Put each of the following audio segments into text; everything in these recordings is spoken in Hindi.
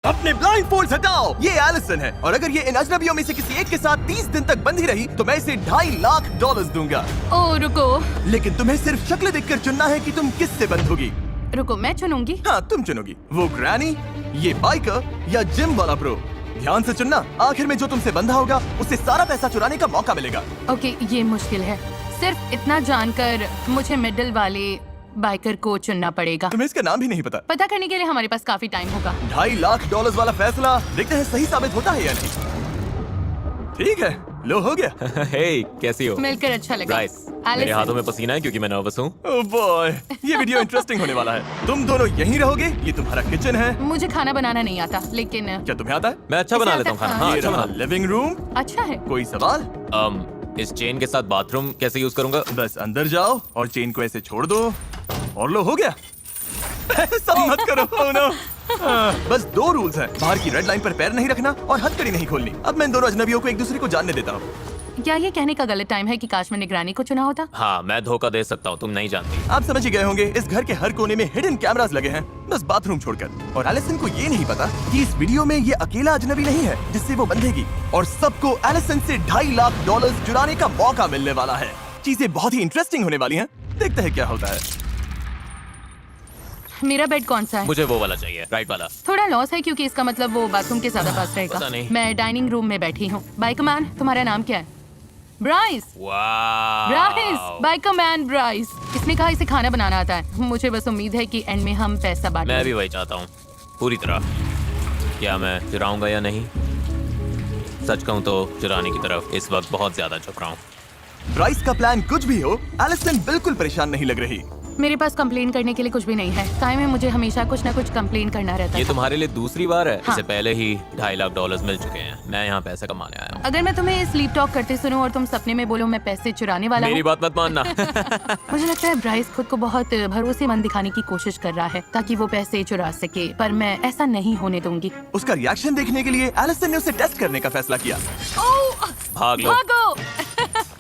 अपने ब्लाइंड फोल्ड्स हटाओ। ये एलिसन है और अगर ये इन अजनबियों में से किसी एक के साथ 30 दिन तक बंधी रही तो मैं इसे $2.5 लाख दूंगा। ओ रुको लेकिन तुम्हें सिर्फ शक्ल देखकर चुनना है कि तुम किससे बंधोगी। रुको, मैं चुनूंगी। हाँ तुम चुनोगी, वो ग्रैनी, ये बाइकर या जिम वाला प्रो। ध्यान से चुनना, आखिर में जो तुमसे बंधा होगा उसे सारा पैसा चुराने का मौका मिलेगा। ओके, ये मुश्किल है। सिर्फ इतना जानकर मुझे मिडिल वाले बाइकर को चुनना पड़ेगा। तुम्हें इसका नाम भी नहीं पता। पता करने के लिए हमारे पास काफी टाइम होगा। $2.5 लाख वाला फैसला देखते हैं सही साबित होता है या नहीं। ठीक है, लो हो गया। हे, कैसी हो? मिलकर अच्छा लगा। राइस, मेरे हाथों में पसीना है क्योंकि मैं नर्वस हूँ। ओह बॉय, ये वीडियो इंटरेस्टिंग होने वाला है। तुम दोनों यहीं रहोगे, ये तुम्हारा किचन है। मुझे खाना बनाना नहीं आता, लेकिन क्या तुम्हें आता है? मैं अच्छा बना लेता हूँ खाना। हाँ, ये अच्छा रहा बना। Living room. अच्छा है। कोई सवाल? इस चेन के साथ बाथरूम कैसे यूज करूंगा? बस अंदर जाओ और चेन को ऐसे छोड़ दो और लो हो गया। सब मत करो। Oh no। बस 2 रूल्स हैं, बाहर की रेड लाइन पर पैर नहीं रखना और हथकड़ी नहीं खोलनी। अब मैं इन दोनों अजनबियों को एक दूसरे को जानने देता हूँ। क्या ये कहने का गलत टाइम है कि काश मैंने ग्रानी को चुना होता? हाँ, मैं धोखा दे सकता हूँ, तुम नहीं जानती। आप समझ ही गए होंगे, इस घर के हर कोने में हिडन कैमरास लगे हैं, बस बाथरूम छोड़कर। और एलिसन को ये नहीं पता कि इस वीडियो में ये अकेला अजनबी नहीं है जिससे वो बंधेगी, और सबको एलिसन से $2.5 लाख चुराने का मौका मिलने वाला है। चीजें बहुत ही इंटरेस्टिंग होने वाली हैं, देखते हैं क्या होता है। मेरा बेड कौन सा है? मुझे वो वाला चाहिए, राइट वाला। थोड़ा लॉस है क्योंकि इसका मतलब वो बाथरूम के ज्यादा पास पता रहेगा। नहीं। मैं डाइनिंग रूम में बैठी हूँ। बाइकमैन, तुम्हारा नाम क्या है? ब्राइस। वाह, ब्राइस, बाइकमैन ब्राइस। इसने कहा इसे खाना बनाना आता है। मुझे बस उम्मीद है कि एंड में हम पैसा बांटें। मैं भी वही चाहता हूँ, पूरी तरह। क्या मैं चुराऊंगा या नहीं? सच कहूँ तो चुराने की तरफ इस वक्त बहुत ज्यादा झुक रहा हूँ। ब्राइस का प्लान कुछ भी हो, एलिसन बिल्कुल परेशान नहीं लग रही। मेरे पास कंप्लेन करने के लिए कुछ भी नहीं है। टाइम में मुझे हमेशा कुछ ना कुछ कंप्लेन करना रहता ये था। तुम्हारे लिए दूसरी बार है। हाँ। इससे पहले ही $2.5 लाख मिल चुके हैं। मैं यहाँ पैसे कमाने आया हूँ। अगर मैं तुम्हें स्लीप टॉक करते सुनूं और तुम सपने में बोलो मैं पैसे चुराने वाला मेरी हूँ। बात मत मानना। मुझे लगता है ब्राइस खुद को बहुत भरोसेमंद दिखाने की कोशिश कर रहा है ताकि वो पैसे चुरा सके, पर मैं ऐसा नहीं होने दूंगी। उसका रिएक्शन देखने के लिए एलिसन ने उसे टेस्ट करने का फैसला किया। ओह, भाग लो। भागो।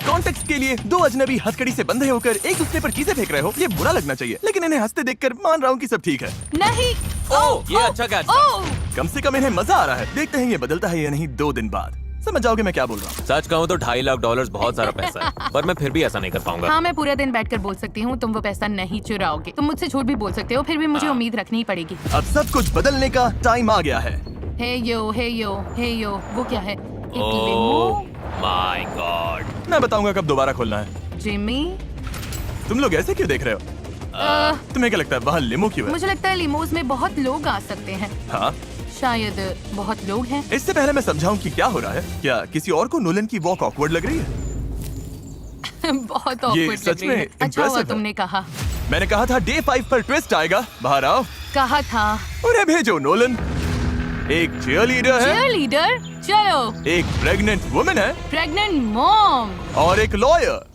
कॉन्टेक्स्ट के लिए 2 अजनबी हथकड़ी से बंधे होकर एक दूसरे पर चीजें फेंक रहे हो, ये बुरा लगना चाहिए, लेकिन इन्हें हंसते देखकर मान रहा हूँ कि सब ठीक है। नहीं। ओह, ये अच्छा कैच था। ओह, कम से कम इन्हें मजा आ रहा है। देखते हैं ये बदलता है या नहीं 2 दिन बाद। समझ जाओगे मैं क्या बोल रहा हूँ। सच कहूँ तो $2.5 लाख बहुत सारा पैसा है, पर मैं फिर भी ऐसा नहीं कर पाऊंगा। हाँ, मैं पूरा दिन बैठकर बोल सकती हूँ तुम वो पैसा नहीं चुराओगे। तुम मुझसे झूठ भी बोल सकते हो, फिर भी मुझे उम्मीद रखनी ही पड़ेगी। अब सब कुछ बदलने का टाइम आ गया है। हे यो, हे यो, हे यो, वो क्या है? एक ओह लिमो? My God. मैं बताऊंगा कब दोबारा खोलना है। जिमी? तुम लोग ऐसे क्यों देख रहे हो? तुम्हें क्या लगता है वहाँ लिमो क्यों है? मुझे लगता है लिमोज में बहुत लोग आ सकते हैं। हाँ, शायद बहुत लोग हैं। इससे पहले मैं समझाऊं कि क्या हो रहा है, क्या किसी और को नोलन की वॉक ऑकवर्ड लग रही है? बहुत ये awkward सच लग रही में है। अच्छा हुआ impressive है। तुमने कहा। मैंने कहा था डे 5 पर ट्विस्ट आएगा। बाहर आओ। कहा था। उन्हें भेजो नोलन। एक चीयरलीडर है, चीयरलीडर? चलो। एक प्रेग्नेंट वुमन है प्रेग्नेंट मॉम। और एक लॉयर।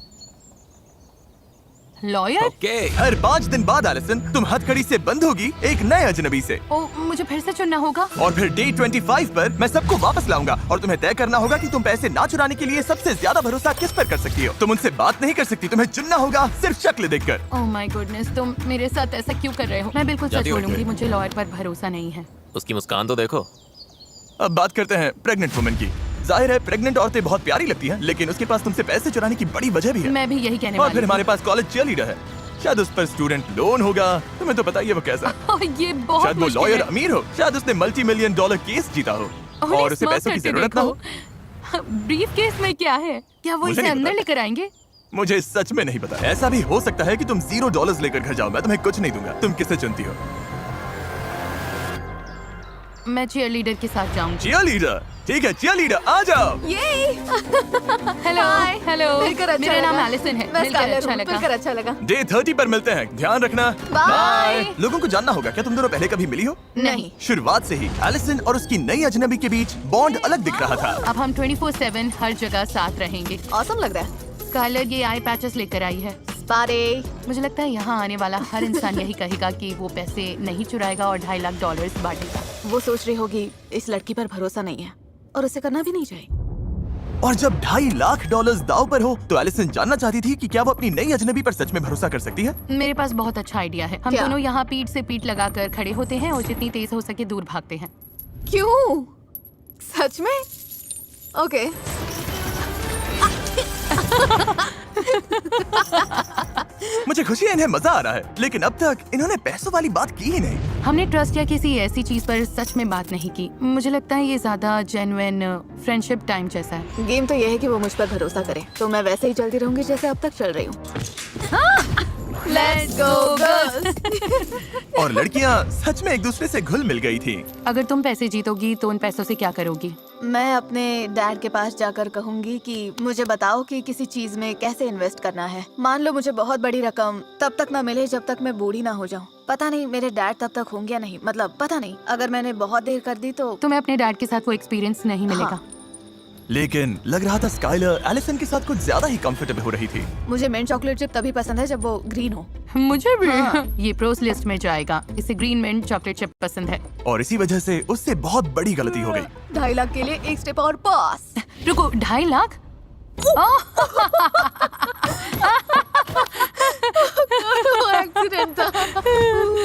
लॉयर? ओके। हर 5 दिन बाद एलिसन तुम हथकड़ी से बंद होगी एक नए अजनबी से, ओ, मुझे फिर से चुनना होगा। और फिर डे 25 पर मैं सबको वापस लाऊंगा और तुम्हें तय करना होगा कि तुम पैसे ना चुराने के लिए सबसे ज्यादा भरोसा किस पर कर सकती हो। तुम उनसे बात नहीं कर सकती, तुम्हें चुनना होगा सिर्फ शक्ल देखकर। ओह माय गुडनेस, तुम मेरे साथ ऐसा क्यों कर रहे हो? मैं बिल्कुल सच जल्दी उठ बोलूंगी, गए। मुझे लॉयर पर भरोसा नहीं है। उसकी मुस्कान तो देखो। अब बात करते हैं प्रेग्नेंट वुमन की। जाहिर है प्रेग्नेंट औरतें बहुत प्यारी लगती हैं, लेकिन उसके पास तुमसे पैसे चुराने की बड़ी वजह भी है। मैं भी यही कहने और वाली फिर थी। हमारे पास कॉलेज चीयरलीडर है, शायद उस पर स्टूडेंट लोन होगा। तुम्हें तो पता ही है वो कैसा है। ओह, ये बहुत शायद वो मुश्किल लॉयर है। अमीर हो, शायद उसने $multi-million केस जीता हो उन्हें और उसे स्मार्ट पैसों की करके जरूरत ना हो। देखो। ब्रीफ केस में क्या है? क्या वो मुझे इसे नहीं अंदर पता। लेकर आएंगे? मुझे सच में नहीं पता। ऐसा भी हो सकता है कि तुम $0 लेकर घर जाओ, मैं तुम्हें कुछ नहीं दूंगा। तुम किसे चुनती हो? मैं चीयरलीडर के साथ जाऊंगी। चीयरलीडर? ठीक है, चीयरलीडर आ जाओ। Hello, hello. मिलकर अच्छा मेरा नाम लगा। एलिसन है। मैं मिलकर स्काइलर अच्छा हूँ, लगा। मिलकर अच्छा लगा। डे 30 पर मिलते हैं, ध्यान रखना। बाय। लोगों को जानना होगा, क्या तुम दोनों पहले कभी मिली हो? नहीं। शुरुआत से ही एलिसन और उसकी नई अजनबी के बीच बॉन्ड अलग दिख रहा था। अब हम 24/7 हर जगह साथ रहेंगे। ऑसम लग रहा है। स्काइलर ये आई पैचेस लेकर आई है। स्पारे। मुझे लगता है यहाँ आने वाला हर इंसान यही कहेगा कि वो पैसे नहीं चुराएगा और $2.5 लाख बांटेगा। वो सोच रही होगी इस लड़की पर भरोसा नहीं है और उसे करना भी नहीं चाहिए। और जब $2.5 लाख दाव पर हो तो एलिसन जानना चाहती थी कि क्या वो अपनी नई अजनबी पर सच में भरोसा कर सकती है। मेरे पास बहुत अच्छा आइडिया है। हम क्या? दोनों यहाँ पीठ से पीठ लगाकर खड़े होते हैं और जितनी तेज हो सके दूर भागते हैं। क्यों? सच में? ओके। मुझे खुशी है इन्हें मजा आ रहा है, लेकिन अब तक इन्होंने पैसों वाली बात की ही नहीं। हमने ट्रस्ट या किसी ऐसी चीज पर सच में बात नहीं की। मुझे लगता है ये ज्यादा जेन्युइन फ्रेंडशिप टाइम जैसा है। गेम तो ये है कि वो मुझ पर भरोसा करे, तो मैं वैसे ही चलती रहूंगी जैसे अब तक चल रही हूँ। Let's go girls! और लड़कियां सच में एक दूसरे से घुल मिल गई थी। अगर तुम पैसे जीतोगी तो उन पैसों से क्या करोगी? मैं अपने डैड के पास जाकर कहूंगी कि मुझे बताओ कि किसी चीज में कैसे इन्वेस्ट करना है। मान लो मुझे बहुत बड़ी रकम तब तक ना मिले जब तक मैं बूढ़ी ना हो जाऊं। पता नहीं मेरे डैड तब तक होंगे या नहीं, मतलब पता नहीं। अगर मैंने बहुत देर कर दी तो तुम्हें अपने डैड के साथ वो एक्सपीरियंस नहीं मिलेगा। लेकिन लग रहा था स्काइलर एलिसन के साथ कुछ ज्यादा ही कंफर्टेबल हो रही थी। मुझे मिंट चॉकलेट चिप तभी पसंद है जब वो ग्रीन हो। मुझे भी। हाँ। ये प्रोस लिस्ट में जाएगा। इसे ग्रीन मिंट चॉकलेट चिप पसंद है। और इसी वजह से उससे बहुत बड़ी गलती हो गई। 2.5 लाख के लिए एक स्टेप और पास। रुको, 2.5 लाख? एक्सीडेंट था।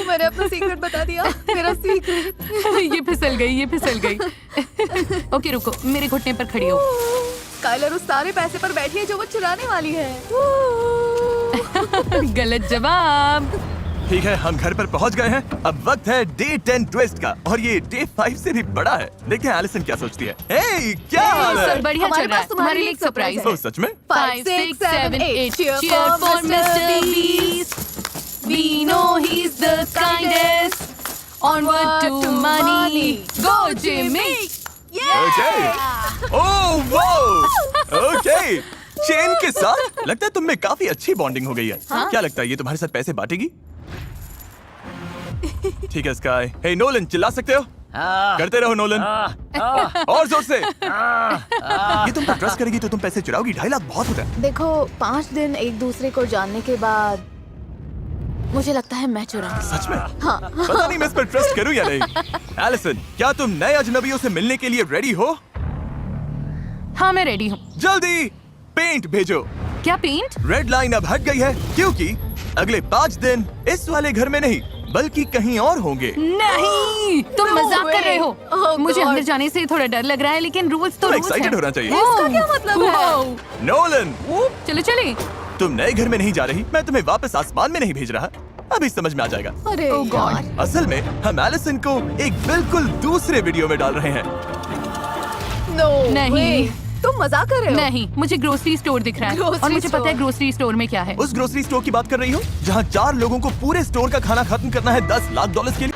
मैंने अपना सीक्रेट बता दिया। मेरा सीक्रेट। ये फिसल गई, ये फिसल गई। ओके रुको, मेरे घुटने पर खड़ी हो। स्काइलर उस सारे पैसे पर बैठी है जो वो चुराने वाली है। गलत जवाब। ठीक है, हम घर पर पहुंच गए हैं। अब वक्त है डे 10 ट्विस्ट का, और ये डे 5 से भी बड़ा है। देखते हैं एलिसन क्या सोचती है। हे, क्या हाल है? सब बढ़िया हमारे चल रहा है। पास तुम्हारे लिए एक सरप्राइज ओह, है। सच में? 5, 6, 7, 8 Cheer for Mr. Beast. We know he's the kindest. Onward to money. Go Jimmy. Okay. Oh wow. Okay. Chain के साथ लगता है तुम में काफी अच्छी बॉन्डिंग हो गई है। क्या लगता है ये तुम्हारे साथ पैसे बांटेगी? ठीक है स्काई। हे नोलन, चिल्ला सकते हो? करते रहो नोलन। और जोर से। ये तुम पर ट्रस्ट करेगी तो तुम पैसे चुराओगी। 2.5 लाख बहुत होता है। देखो, 5 दिन एक दूसरे को जानने के बाद मुझे लगता है मैं चुराऊंगी। सच में? हाँ। पता नहीं मैं इस पर ट्रस्ट करूं या नहीं। एलिसन, क्या तुम नए अजनबियों से मिलने के लिए रेडी हो? हाँ, मैं रेडी हूँ। जल्दी पेंट भेजो। क्या पेंट? रेड लाइन अब हट गई है क्योंकि अगले 5 दिन इस वाले घर में नहीं बल्कि कहीं और होंगे। नहीं, तुम No मजाक कर रहे हो। way. Oh मुझे God. अंदर जाने से थोड़ा डर लग रहा है, लेकिन रूल्स तो तुम रूल्स excited हैं। होना चाहिए। इसका क्या मतलब है? Wow. नोलन, चलो चले। तुम नए घर में नहीं जा रही, मैं तुम्हें वापस आसमान में नहीं भेज रहा। अभी समझ में आ जाएगा। अरे Oh God. यार। असल में हम एलिसन को एक बिल्कुल दूसरे वीडियो में डाल रहे हैं। No नहीं। way. तुम मजाक कर रहे हो? नहीं, मुझे ग्रोसरी स्टोर दिख रहा है। Grocery और मुझे पता है store. ग्रोसरी स्टोर में क्या है। उस ग्रोसरी स्टोर की बात कर रही हो जहाँ 4 लोगों को पूरे स्टोर का खाना खत्म करना है $10 लाख के लिए।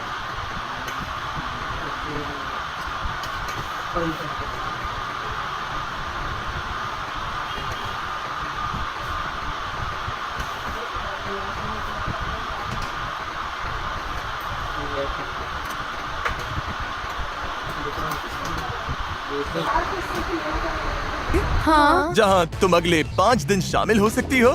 हाँ। जहाँ तुम अगले 5 दिन शामिल हो सकती हो।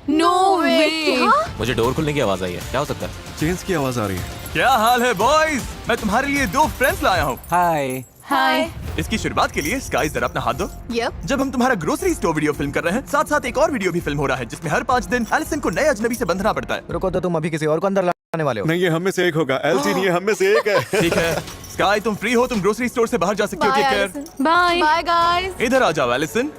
नो वे। क्या? मुझे डोर खुलने की आवाज आई है। क्या हो सकता है? चेन्स की आवाज आ रही है। क्या हाल है बॉयज? मैं तुम्हारे लिए 2 फ्रेंड्स लाया हूँ। हाय। हाय। इसकी शुरुआत के लिए स्काई जरा अपना हाथ दो। Yep. जब हम तुम्हारा ग्रोसरी स्टोर वीडियो फिल्म कर रहे हैं, साथ साथ एक और वीडियो भी फिल्म हो रहा है जिसमें हर 5 दिन एलिसन को नए अजनबी से बंधना पड़ता है। रुको, तो तुम अभी किसी और को अंदर लाने वाले हो? नहीं, ये हम में से एक होगा। एल्टीन ये हम में से एक है। ठीक है स्काई, तुम फ्री हो, तुम ग्रोसरी स्टोर से बाहर जा सकती हो। Bye, take care. Allison. Bye. Bye, guys. इधर आ जाओ एलिसन,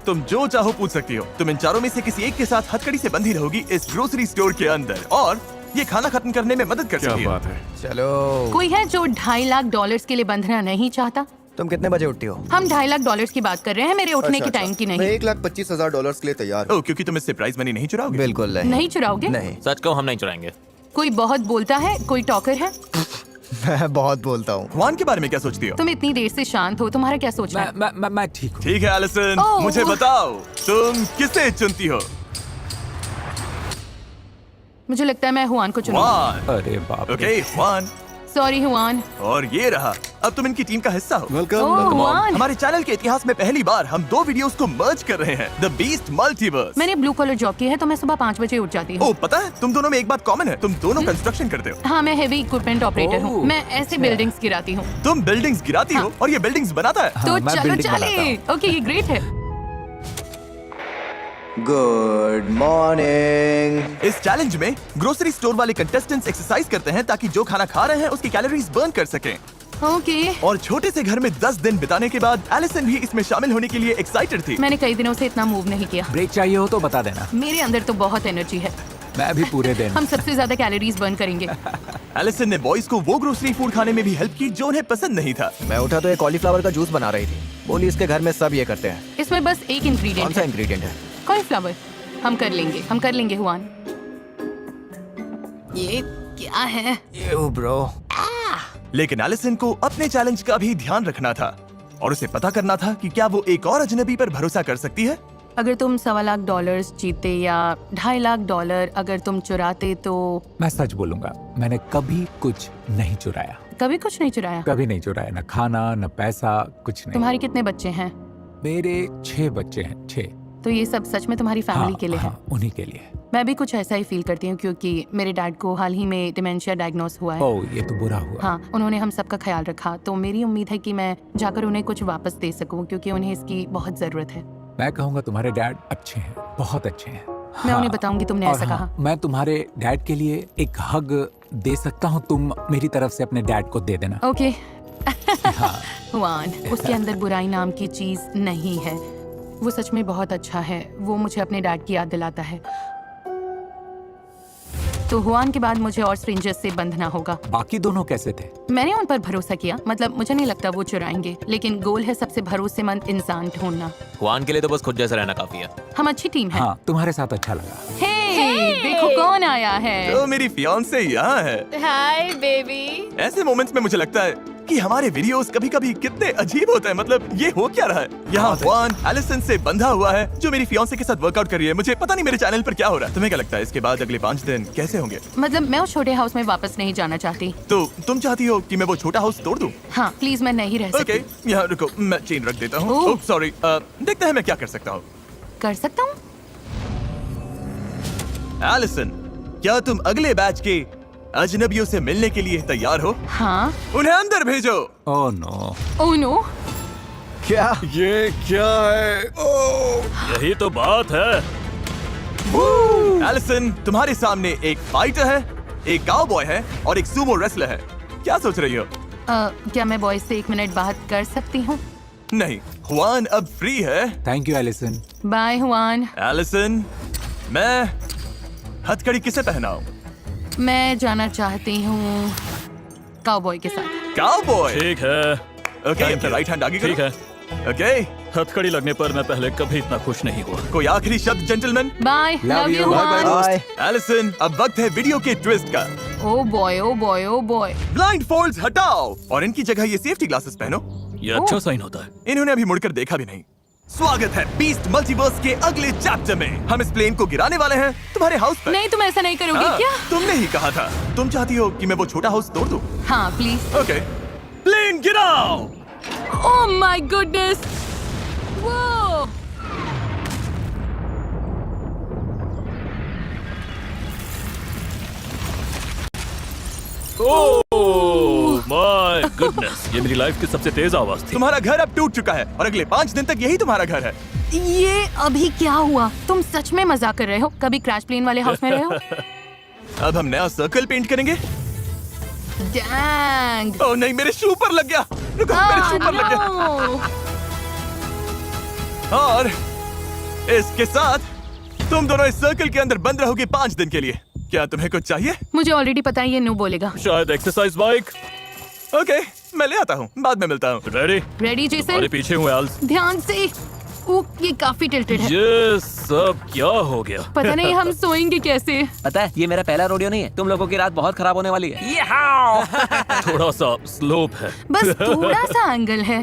तुम जो चाहो पूछ सकती हो। तुम इन चारों में से किसी एक के साथ हथकड़ी से बंधी रहोगी इस ग्रोसरी स्टोर के अंदर, और ये खाना खत्म करने में मदद कर क्या सकती है। बात है। चलो, कोई है जो $2.5 लाख के लिए बंधना नहीं चाहता? तुम कितने बजे उठती हो? हम $2.5 लाख की बात कर रहे हैं, मेरे उठने अच्छा, की टाइम की मैं नहीं। $1,25,000 के लिए तैयार हूँ। ओह, क्योंकि तुम इससे प्राइज मनी नहीं चुराओगे। बिल्कुल नहीं। नहीं चुराओगे? नहीं। सच कहो, हम नहीं चुराएंगे। कोई बहुत बोलता है, कोई टॉकर है। मैं बहुत बोलता हूँ। जुआन के बारे में क्या सोचती हो? तुम इतनी देर से शांत हो, तुम्हारा क्या सोचना है? मैं ठीक हूँ। ठीक है एलिसन, ओह। मुझे बताओ तुम किसे चुनती हो? मुझे लगता है मैं हुआन को चुनूंगी। जुआन। अरे बाप रे। ओके जुआन, सॉरी हुआन। और ये रहा, अब तुम इनकी टीम का हिस्सा हो। वेलकम। ओह हुआन। हमारे चैनल के इतिहास में पहली बार हम 2 वीडियोस को मर्ज कर रहे हैं, द बीस्ट मल्टीवर्स। मैंने ब्लू कॉलर जॉब की है, तो मैं सुबह 5 बजे उठ जाती हूँ। ओह, पता है तुम दोनों में एक बात कॉमन है, तुम दोनों कंस्ट्रक्शन करते हो। हाँ, मैं हेवी इक्विपमेंट ऑपरेटर हूँ। ओह, मैं ऐसे बिल्डिंग्स गिराती हूँ। तुम बिल्डिंग्स गिराती हो और ये बिल्डिंग्स बनाता है। तो मैं चलो building चले। ओके, ये ग्रेट है। Good morning. इस चैलेंज में ग्रोसरी स्टोर वाले कंटेस्टेंट्स एक्सरसाइज करते हैं ताकि जो खाना खा रहे हैं उसकी कैलोरीज बर्न कर सकें। ओके और छोटे से घर में 10 दिन बिताने के बाद एलिसन भी इसमें शामिल होने के लिए एक्साइटेड थी। मैंने कई दिनों से इतना मूव नहीं किया। ब्रेक चाहिए हो तो बता देना, मेरे अंदर तो बहुत एनर्जी है। मैं भी पूरे दिन। हम सबसे ज्यादा कैलोरीज बर्न करेंगे। एलिसन ने बॉयज को वो ग्रोसरी फूड खाने में भी हेल्प की जो उन्हें पसंद नहीं था। मैं उठा तो ये कॉलीफ्लावर का जूस बना रही थी। बोली इसके घर में सब ये करते हैं। इसमें बस एक कौन इंग्रेडिएंट सा है, इंग्रेडिएंट है? कॉलीफ्लावर। हम कर लेंगे हुआन। ये क्या है? You bro. लेकिन एलिसन को अपने चैलेंज का भी ध्यान रखना था और उसे पता करना था कि क्या वो एक और अजनबी पर भरोसा कर सकती है। अगर तुम $1.25 लाख जीते या $2.5 लाख अगर तुम चुराते तो? मैं सच बोलूंगा, मैंने कभी कुछ नहीं चुराया। कभी कुछ नहीं चुराया? कभी नहीं चुराया, न खाना न पैसा, कुछ नहीं। तुम्हारे कितने बच्चे हैं? मेरे 6 बच्चे हैं, 6। तो ये सब सच में तुम्हारी फैमिली के लिए है? उन्हीं के लिए। मैं भी कुछ ऐसा ही फील करती हूँ क्योंकि मेरे डैड को हाल ही में डिमेंशिया डायग्नोस हुआ है। ओह, ये तो बुरा हुआ। हाँ, उन्होंने हम सबका ख्याल रखा, तो मेरी उम्मीद है कि मैं जाकर उन्हें कुछ वापस दे सकूं क्योंकि उन्हें इसकी बहुत जरूरत है। मैं कहूँगा तुम्हारे डैड अच्छे हैं, बहुत अच्छे हैं। मैं उन्हें बताऊंगी तुमने और ऐसा कहा। मैं तुम्हारे डैड के लिए एक हग दे सकता हूँ, तुम मेरी तरफ से अपने डैड को दे देना। ओके। हाँ। हुआन, उसके अंदर बुराई नाम की चीज नहीं है। वो सच में बहुत अच्छा है। वो मुझे अपने डैड की याद दिलाता है। तो हुआन के बाद मुझे और स्ट्रेंजर्स से बंधना होगा। बाकी दोनों कैसे थे? मैंने उन पर भरोसा किया, मतलब मुझे नहीं लगता वो चुराएंगे, लेकिन गोल है सबसे भरोसेमंद इंसान ढूंढना। हुआन के लिए तो बस खुद जैसा रहना काफी है। हम अच्छी टीम है। हाँ, तुम्हारे साथ अच्छा लगा। हे, देखो कौन आया है। तो मेरी फियांसे यहाँ है। Hi baby. ऐसे मोमेंट्स में मुझे लगता है कि हमारे वीडियोस कभी-कभी कितने अजीब होते हैं। मतलब ये हो क्या रहा है? यहाँ हुआन एलिसन से बंधा हुआ है जो मेरी फियांसे के साथ वर्कआउट कर रही है। मुझे पता नहीं मेरे चैनल पर क्या हो रहा है। तुम्हें क्या लगता है इसके बाद अगले 5 दिन कैसे होंगे? मतलब मैं उस छोटे हाउस में वापस नहीं जाना चाहती। तो तुम चाहती हो कि मैं वो छोटा हाउस तोड़ दूं? हाँ प्लीज, मैं नहीं रह सकती। ओके, यहाँ रुको, मैं चेन रख देता हूँ। ओह। ओह सॉरी, देखते हैं मैं क्या कर सकता हूँ। कर सकता हूँ। एलिसन, क्या तुम अगले बैच के अजनबियों से मिलने के लिए तैयार हो? हाँ। उन्हें अंदर भेजो। Oh no. Oh no. क्या? ये क्या है? यही तो बात है। एलिसन, तुम्हारे सामने एक फाइटर है, एक काउबॉय है और एक सूमो रेसलर है। क्या सोच रही हो? क्या मैं बॉयज से 1 मिनट बात कर सकती हूँ? नहीं, हुआन अब फ्री है। Thank you Allison. Bye Juan. Allison, मैं हथकड़ी किसे पहनाऊं? मैं जाना चाहती हूँ काउबॉय के साथ। काउबॉय? ठीक है। ओके, अपना राइट हैंड आगे करो। ठीक है। ओके, हथकड़ी लगने पर मैं पहले कभी इतना खुश नहीं हुआ। कोई आखिरी शब्द gentleman? Bye, love you Juan. Bye. Allison, अब वक्त है वीडियो के ट्विस्ट का। Oh boy, oh boy, oh boy. Blindfolds हटाओ और इनकी जगह ये सेफ्टी ग्लासेस पहनो। ये अच्छा साइन होता है। इन्होंने अभी मुड़कर देखा भी नहीं। स्वागत है बीस्ट मल्टीवर्स के अगले चैप्टर में। हम इस प्लेन को गिराने वाले हैं तुम्हारे हाउस पर। नहीं, तुम ऐसा नहीं करोगे हाँ, क्या? तुमने ही कहा था। तुम चाहती हो कि मैं वो छोटा हाउस तोड़ दूं? हाँ प्लीज। ओके, प्लेन गिराओ। Oh my goodness. वो ओह माय गुडनेस, ये मेरी लाइफ की सबसे तेज आवाज थी। तुम्हारा घर अब टूट चुका है और अगले 5 दिन तक यही तुम्हारा घर है। ये अभी क्या हुआ? तुम सच में मजाक कर रहे हो? कभी क्रैश प्लेन वाले हाउस में रहे हो? अब हम नया सर्कल पेंट करेंगे। डैंग। ओह नहीं, मेरे शू पर लग गया। रुको, मेरे शू पर लग गया। और इसके साथ तुम दोनों इस सर्कल के अंदर बंद रहोगे 5 दिन के लिए। क्या तुम्हें कुछ चाहिए? मुझे ऑलरेडी पता है ये नो बोलेगा। शायद एक्सरसाइज बाइक। ओके, मैं ले आता हूँ, बाद में मिलता हूँ। रेडी? Ready Jason? अरे पीछे हूँ एल्स। ध्यान से। ये काफी टिल्टेड है। ये सब क्या हो गया? पता नहीं हम सोएंगे कैसे। पता है ये मेरा पहला रोडियो नहीं है। तुम लोगों की रात बहुत खराब होने वाली है। थोड़ा सा स्लोप है। बस थोड़ा सा एंगल है।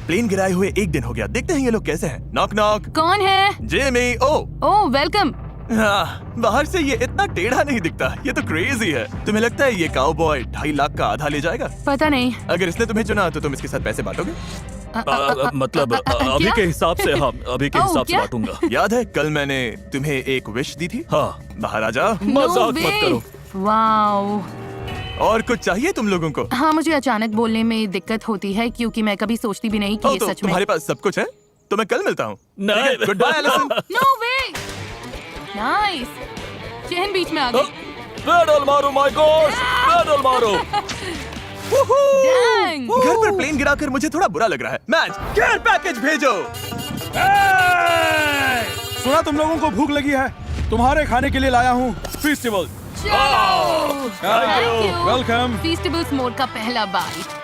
प्लेन गिराए हुए 1 दिन हो गया। देखते हैं ये लोग कैसे हैं। Knock knock. कौन है? जेमी। ओह वेलकम। हाँ, बाहर से ये इतना टेढ़ा नहीं दिखता। ये तो क्रेजी है। तुम्हें लगता है ये काउबॉय 2.5 लाख का आधा ले जाएगा? पता नहीं। अगर इसने तुम्हें चुना तो तुम इसके साथ पैसे बांटोगे? मतलब अभी क्या? के हिसाब से हाँ, अभी के ओह, हिसाब से क्या? बांटूंगा। याद है कल मैंने तुम्हें एक विश दी थी? हाँ, बाहर आ जाओ। मजाक मत करो। वाओ। और कुछ चाहिए तुम लोगों को? हाँ, मुझे अचानक बोलने में दिक्कत होती है क्योंकि मैं कभी सोचती भी नहीं कि ये तो सच में। तुम्हारे पास सब कुछ है? तो मैं कल मिलता हूँ। नहीं। Goodbye Allison. No way. Nice. Chain बीच में आ गई। पेडल मारो माय गॉड, पेडल मारो। Dang! घर पर प्लेन गिराकर मुझे थोड़ा बुरा लग रहा है। मैच केयर पैकेज भेजो। सुना तुम लोगों को भूख लगी है, तुम्हारे खाने के लिए लाया हूँ festival. Thank you. Welcome. Feastables mode का पहला बाइट।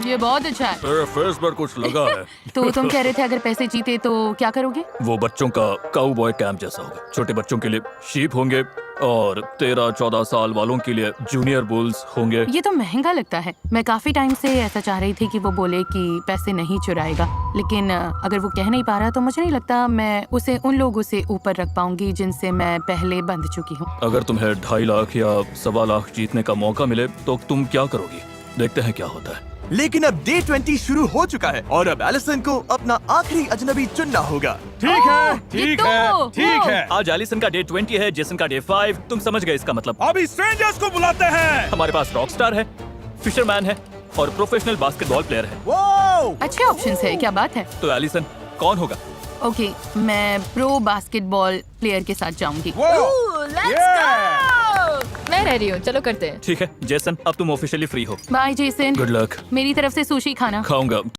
ये बहुत अच्छा है। मेरे फेस पर कुछ लगा है। तो तुम कह रहे थे अगर पैसे जीते तो क्या करोगे? वो बच्चों का काउबॉय कैंप जैसा होगा। छोटे बच्चों के लिए शीप होंगे और 13-14 साल वालों के लिए जूनियर बुल्स होंगे। ये तो महंगा लगता है। मैं काफी टाइम से ऐसा चाह रही थी कि वो बोले कि पैसे नहीं चुराएगा, लेकिन अगर वो कह नहीं पा रहा तो मुझे नहीं लगता मैं उसे उन लोगों से ऊपर रख पाऊंगी जिनसे मैं पहले बंध चुकी हूँ। अगर तुम्हें 2.5 लाख या 1.25 लाख जीतने का मौका मिले तो तुम क्या करोगी? देखते हैं क्या होता है। लेकिन अब डे 20 शुरू हो चुका है और अब एलिसन को अपना आखिरी अजनबी चुनना होगा। ठीक है, ओह, ठीक ये है, तो, ठीक ओह। है। आज एलिसन का डे 20 है, जेसन का डे 5। तुम समझ गए इसका मतलब। अभी स्ट्रेंजर्स को बुलाते हैं। हमारे पास रॉकस्टार है, फिशरमैन है और प्रोफेशनल बास्केटबॉल प्लेयर है। अच्छे ऑप्शंस है, क्या बात है। तो एलिसन कौन होगा? ओके, मैं प्रो बास्केटबॉल प्लेयर के साथ जाऊंगी। मैं रह रही हूँ, चलो करते हैं। ठीक है जेसन, अब तुम ऑफिशियली फ्री हो। Bye Jason. Good luck. मेरी तरफ से सुशी खाना। खाऊंगा।